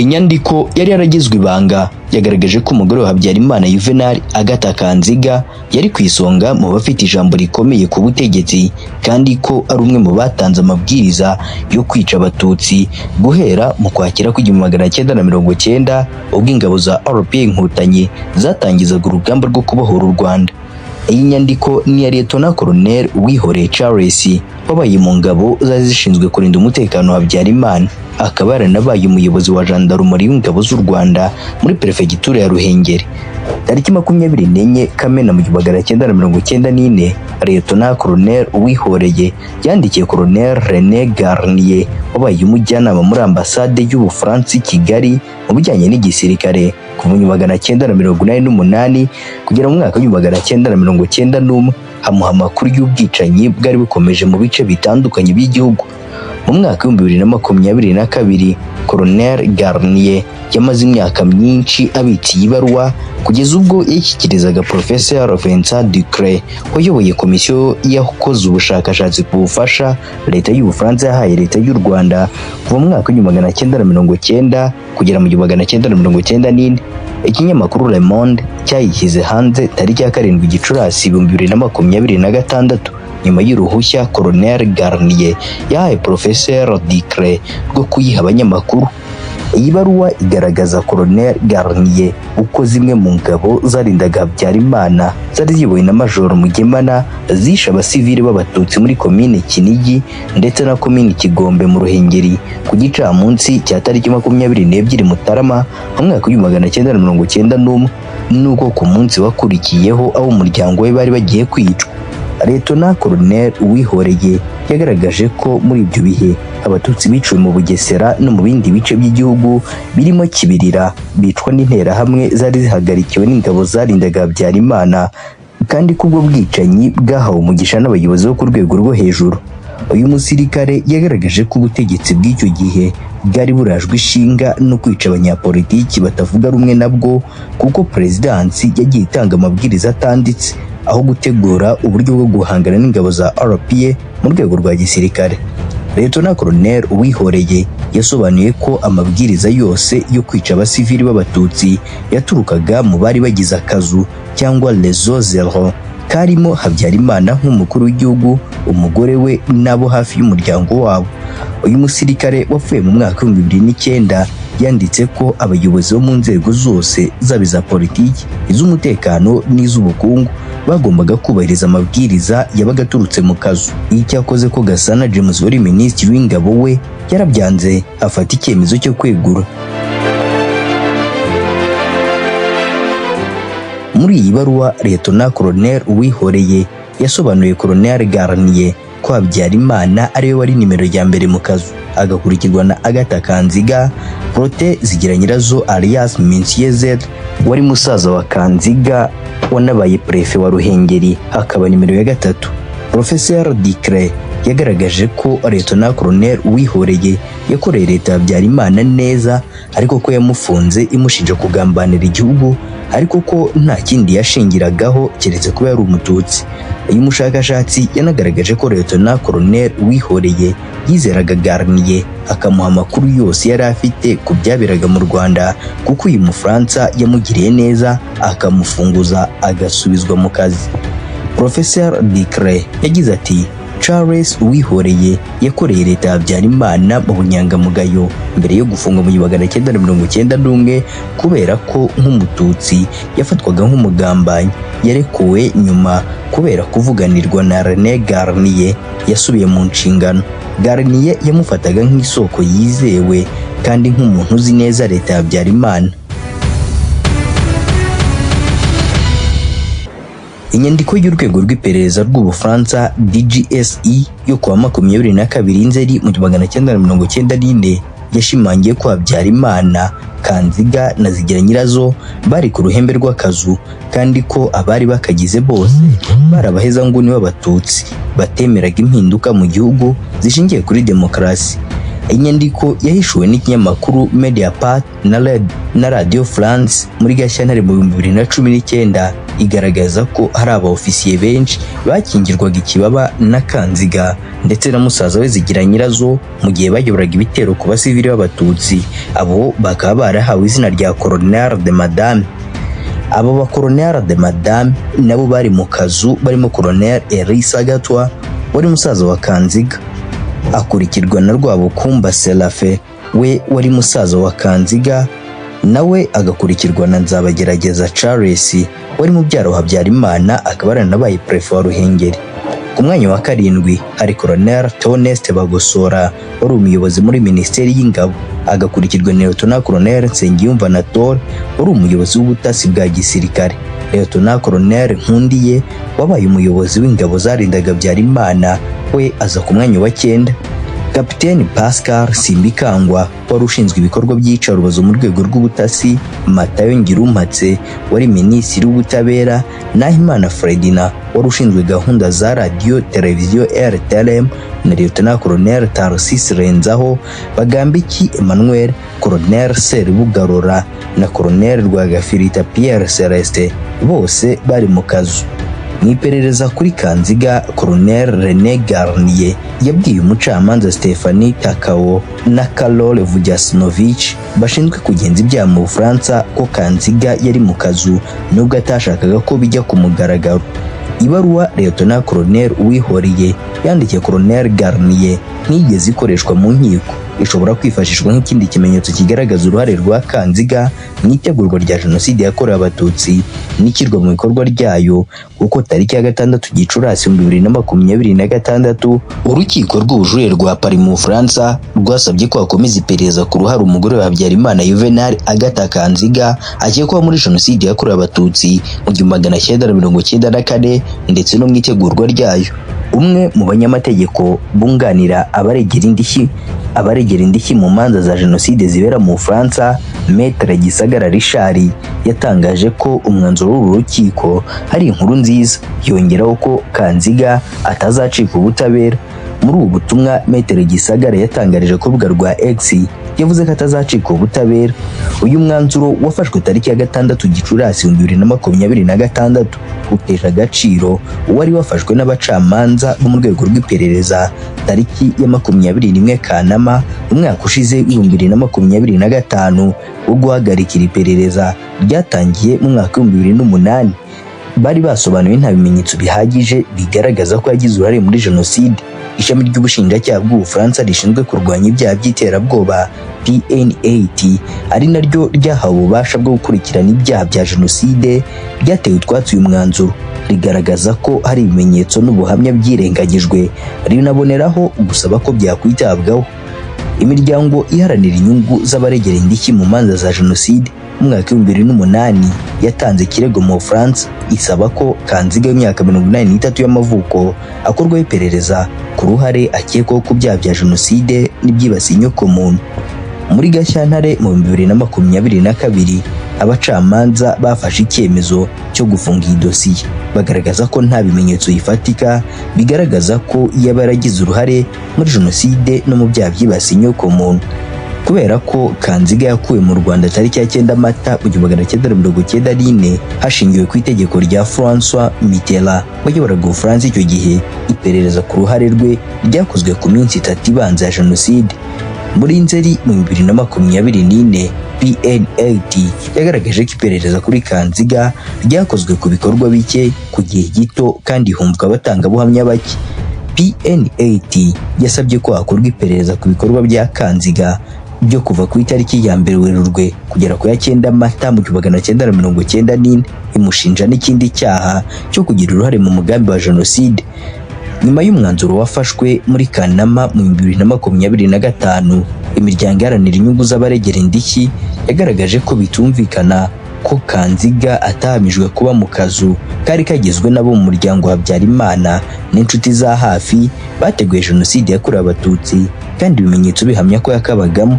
Inyandiko yari yaragizwe ibanga yagaragaje ko umugore wa Habyarimana Juvenal Agatha Kanziga yari ku isonga mu bafite ijambo rikomeye ku butegetsi, kandi ko ari umwe mu batanze amabwiriza yo kwica abatutsi guhera mu Kwakira k'1990 ubwo ingabo za RPA Inkotanyi zatangizaga urugamba rwo kubohora u Rwanda. Iyi nyandiko ni ya Lieutenant Colonel Uwihoreye Charles wabaye mu ngabo zari zishinzwe kurinda umutekano wa Habyarimana, akaba yaranabaye umuyobozi wa gendarmerie y'ingabo z'u Rwanda muri Perefegitura ya Ruhengeri. Tariki 24 Kamena mu 1994, Lieutenant Colonel Uwihoreye yandikiye Colonel René Garnier wabaye umujyanama muri ambasade y'Ubufaransa i Kigali mu bijyanye n'igisirikare kuva mu 1988 kugera mu mwaka wa 1991, hamuha amakuru y'ubwicanyi bwari bukomeje mu bice bitandukanye by'igihugu. Mu mwaka wa 2022, Colonel Garnier yamaze imyaka myinshi abitse ibaruwa kugeza ubwo yashyikirizaga Professeur Vincent Ducret wayoboye komisiyo yakoze ubushakashatsi ku bufasha leta y'Ubufaransa yahaye leta y'u Rwanda kuva mu mwaka wa 1990 kugera mu 1994. Ikinyamakuru Le Monde cyayishyize hanze tariki ya 7 Gicurasi 2026 nyuma y'uruhushya Colonel Garnier yahaye Professeur Ducret rwo kuyiha abanyamakuru. Iyi baruwa igaragaza Colonel Garnier uko zimwe mu ngabo zarindaga Habyarimana zari ziyobowe na Major Mugemana zishe abasivili b'abatutsi muri komine Kinigi ndetse na komine Kigombe mu Ruhengeri ku gicamunsi cya tariki 22 Mutarama mu mwaka wa 1991, nuko ku munsi wakurikiyeho abo umuryango we bari bagiye kwicwa. Lieutenant Colonel Uwihoreye yagaragaje ko muri ibyo bihe abatutsi biciwe mu Bugesera no mu bindi bice by'igihugu birimo Kibirira bicwa n'interahamwe zari zihagarikiwe n'ingabo zarindaga Habyarimana, kandi kubwo bwicanyi bwahawe umugisha n'abayobozi bo ku rwego rwo hejuru. Uyu musirikare yagaragaje ko ubutegetsi bw'icyo gihe bwari burajwe ishinga no kwica abanyapolitiki batavuga rumwe nabwo, kuko Perezidansi yagiye itanga amabwiriza atanditse aho gutegura uburyo bwo guhangana n'ingabo za RPA mu rwego rwa gisirikare. Lieutenant Colonel Uwihoreye yasobanuye ko amabwiriza yose yo kwica abasivili b'abatutsi yaturukaga mu bari bagize akazu cyangwa Réseau Zero karimo Habyarimana nk'umukuru w'igihugu, umugore we n'abo hafi y'umuryango wabo. Uyu musirikare wapfuye mu mwaka wa 2009 yanditse ko abayobozi bo mu nzego zose zaba iza politiki, iz'umutekano n'iz'ubukungu bagombaga kubahiriza amabwiriza yabaga aturutse mu kazu. Icyakoze ko Gasana James wari minisitiri w'ingabo we yarabyanze afata icyemezo cyo kwegura. Muri iyi baruwa Lieutenant Colonel Uwihoreye yasobanuye Colonel Garnier ko Habyarimana ariwe wari nimero ya mbere mu kazu, agakurikirwa na Agatha Kanziga, Prote Zigiranyirazo alias Minsiezer wari musaza wa Kanziga wanabaye prefe wa Ruhengeri, hakaba nimero ya gatatu. Professeur Ducret yagaragaje ko Lieutenant Colonel Uwihoreye yakoreye leta ya Habyarimana neza, ariko ko yamufunze imushinja kugambanira igihugu, ariko ko nta kindi yashingiragaho keretse kuba yari umututsi. Uyu mushakashatsi yanagaragaje ko Lieutenant Colonel Uwihoreye yizeraga Garnier akamuha amakuru yose yari afite ku byaberaga mu Rwanda, kuko uyu Mufaransa yamugiriye neza akamufunguza agasubizwa mu kazi. Professeur Ducret yagize ati Charles Uwihoreye yakoreye leta ya Habyarimana mu bunyangamugayo mbere yo gufunga mu 1991 kubera ko nk'umututsi yafatwaga nk'umugambanyi. Yarekuwe nyuma kubera kuvuganirwa na René Garnier yasubiye mu nshingano. Garnier yamufataga nk'isoko yizewe kandi nk'umuntu uzi neza leta ya Habyarimana. Inyandiko y'urwego rw'iperereza rw'Ubufaransa DGSE yo kuwa 22 Nzeri mu 1994 yashimangiye ko Habyarimana, Kanziga na Zigiranyirazo bari ku ruhembe rw'akazu, kandi ko abari bakagize bose barabaheza nguni b'abatutsi batemeraga impinduka mu gihugu zishingiye kuri demokarasi. Inyandiko yahishuwe n'ikinyamakuru Mediapart na Radio France muri Gashyantare mu 2019 igaragaza ko hari abaofisiye benshi bakingirwaga ikibaba na Kanziga ndetse na musaza we Zigira Nyirazo mu gihe bayoboraga ibitero ku basivili b'abatutsi. Abo bakaba barahawe izina rya Colonel de Madame. Abo ba Colonel de Madame nabo bari mu kazu barimo Colonel Elisa Gatwa wari musaza wa Kanziga, akurikirwa na Rwabukumba Serafe we wari musaza wa Kanziga, nawe agakurikirwa na Nzabagerageza Charles wari mubyara wa Habyarimana akaba aranabaye prefet wa Ruhengeri. Ku mwanya wa karindwi hari Colonel Theoneste Bagosora wari umuyobozi muri Minisiteri y'Ingabo, agakurikirwa na Lieutenant Colonel Nsengiyumva Anatole wari umuyobozi w'ubutasi bwa gisirikare. Lieutenant Colonel Nkundiye wabaye umuyobozi w'ingabo zarindaga Habyarimana we aza ku mwanya wa 9. Kapiteni Pascal Simbikangwa wari ushinzwe ibikorwa by'iyicarubozo mu rwego rw'ubutasi, Matayo Ngirumpatse wari minisitiri w'ubutabera, Nahimana Fredina wari ushinzwe gahunda za radio televiziyo RTLM, na Lieutenant Colonel Tarcisse Renzaho, Bagambiki Emmanuel, Colonel Serubugarora na Colonel Rwagafirita Pierre Celestin bose bari mu kazu. Mu iperereza kuri Kanziga, Colonel René Garnier yabwiye umucamanza Stephanie Takao na Karol Vujasinovich bashinzwe kugenza ibyaha mu Bufaransa ko Kanziga yari mu kazu nubwo atashakaga ko bijya ku mugaragaro. Ibaruwa Lieutenant Colonel Uwihoriye yandikiye Colonel Garnier ntigeze ikoreshwa mu nkiko, ishobora kwifashishwa nk'ikindi kimenyetso kigaragaza uruhare rwa Kanziga mu itegurwa rya Jenoside yakorewe Abatutsi n'ikirwa mu bikorwa ryayo, kuko tariki ya 6 Gicurasi 2026 urukiko rw'ubujurire rwa Paris mu Bufaransa rwasabye ko hakomeza iperereza ku ruhare umugore wa Habyarimana Juvenal Agatha Kanziga akekwaho muri Jenoside yakorewe Abatutsi mu 1994 ndetse no mu itegurwa ryayo. Umwe mu banyamategeko bunganira abaregera indishyi mu manza za Jenoside zibera mu Bufaransa, Maître Gisagara Richard yatangaje ko umwanzuro w'uru rukiko hari inkuru nziza, yongeraho ko Kanziga atazacika ubutabera. Muri ubu butumwa Maître Gisagara yatangarije ku rubuga rwa X yavuze ko atazacika ubutabera. Uyu mwanzuro wafashwe tariki ya 6 Gicurasi 2026 utesha agaciro wari wafashwe n'abacamanza bo mu rwego rw'iperereza tariki ya 21 Kanama umwaka ushize 2025 wo guhagarikira iperereza ryatangiye mu mwaka wa 2008. Bari basobanuye nta bimenyetso bihagije bigaragaza ko yagize uruhare muri Jenoside. Ishami ry'ubushinjacyaha bw'Ubufaransa rishinzwe kurwanya ibyaha by'iterabwoba PN8 ari naryo ryahawe ububasha bwo gukurikirana ibyaha bya Jenoside ryatewe utwatsi uyu mwanzuro, rigaragaza ko hari ibimenyetso n'ubuhamya byirengagijwe, rinaboneraho gusaba ko byakwitabwaho. Imiryango iharanira inyungu z'abaregera indishyi mu manza za Jenoside mu mwaka wa 2008 yatanze ikirego mu Bufaransa isaba ko Kanziga w'imyaka 83 y'amavuko akorwaho iperereza ku ruhare akekwaho ku byaha bya Jenoside n'ibyibasiye inyokomuntu. Muri Gashyantare mu 2022 abacamanza bafashe icyemezo cyo gufunga iyi dosiye, bagaragaza ko nta bimenyetso yifatika bigaragaza ko yaba yaragize uruhare muri Jenoside no mu byaha byibasiye inyokomuntu. Kubera ko Kanziga yakuwe mu Rwanda tariki ya 9 Mata 1994 hashingiwe ku itegeko rya François Mitterrand wayoboraga Ubufaransa icyo gihe, iperereza ku ruhare rwe ryakozwe ku minsi 3 ibanza ya Jenoside. Muri Nzeri mu 2024 PN8 yagaragaje ko iperereza kuri Kanziga ryakozwe ku bikorwa bike ku gihe gito kandi humvwa abatangabuhamya bake. PN8 yasabye ko hakorwa iperereza ku bikorwa bya Kanziga byo kuva ku itariki ya 1 Werurwe kugera ku ya 9 Mata 1994, imushinja n'ikindi cyaha cyo kugira uruhare mu mugambi wa Jenoside. Nyuma y'umwanzuro wafashwe muri Kanama mu 2025, imiryango iharanira inyungu z'abaregera indishyi yagaragaje ko bitumvikana ko Kanziga atahamijwe kuba mu kazu kari kagizwe n'abo mu muryango wa Habyarimana n'inshuti za hafi bateguye Jenoside yakorewe Abatutsi, kandi ibimenyetso bihamya ko yakabagamo.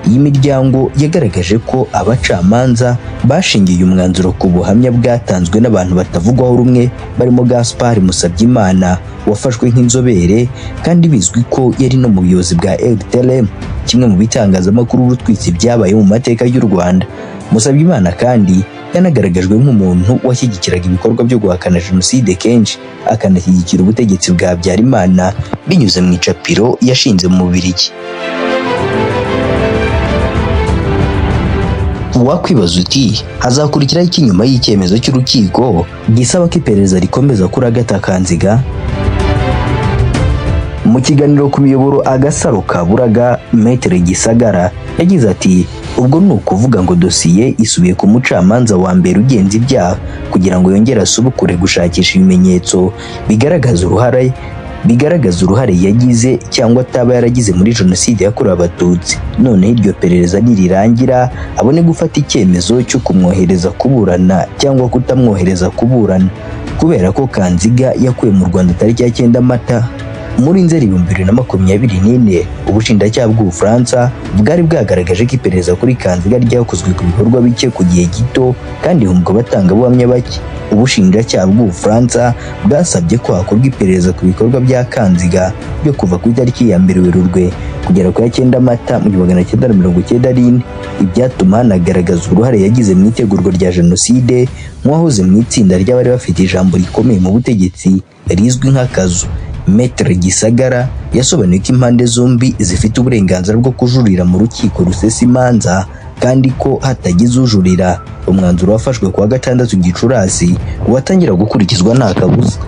Iyi miryango yagaragaje ko abacamanza bashingiye umwanzuro ku buhamya bwatanzwe n'abantu batavugwaho rumwe barimo Gaspard Musabyimana wafashwe nk'inzobere kandi bizwi ko yari no mu buyobozi bwa RTLM, kimwe mu bitangazamakuru rutwitsi byabaye mu mateka y'u Rwanda. Musabyimana kandi yanagaragajwe nk'umuntu washyigikiraga ibikorwa byo guhakana jenoside kenshi, akanashyigikira ubutegetsi bwa Habyarimana binyuze mu icapiro yashinze mu Bubiligi. Wakwibaza uti hazakurikiraho iki nyuma y'icyemezo cy'urukiko gisaba ko iperereza rikomeza kuri Agatha Kanziga? Mu kiganiro ku miyoboro Agasaro Kaburaga, Maître Gisagara yagize ati ubwo ni ukuvuga ngo dosiye isubiye ku mucamanza wa mbere ugenza ibyaha kugira ngo yongere asubukure gushakisha ibimenyetso bigaragaza uruhare yagize cyangwa ataba yaragize muri jenoside yakorewe Abatutsi. Noneho iryo perereza nirirangira abone gufata icyemezo cyo kumwohereza kuburana cyangwa kutamwohereza kuburana, kubera ko Kanziga yakuwe mu Rwanda tariki ya 9 Mata muri Nzeri 2024. Ubushinjacyaha bw'Ubufaransa bwari bwagaragaje ko iperereza kuri Kanziga ryakozwe ku bikorwa bike ku gihe gito kandi humvwa abatangabuhamya bake. Ubushinjacyaha bw'Ubufaransa bwasabye ko hakorwa iperereza ku bikorwa bya Kanziga byo kuva ku itariki ya 1 Werurwe kugera ku ya 9 Mata 1994, ibyatuma hanagaragaza uruhare yagize mu itegurwa rya jenoside nk'uwahoze mu itsinda ry'abari bafite ijambo rikomeye mu butegetsi rizwi nk'akazu. Maître Gisagara yasobanuye ko impande zombi zifite uburenganzira bwo kujurira mu rukiko rusesa imanza kandi ko hatagize ujurira umwanzuro wafashwe kuwa 6 Gicurasi watangira gukurikizwa nta kabuza.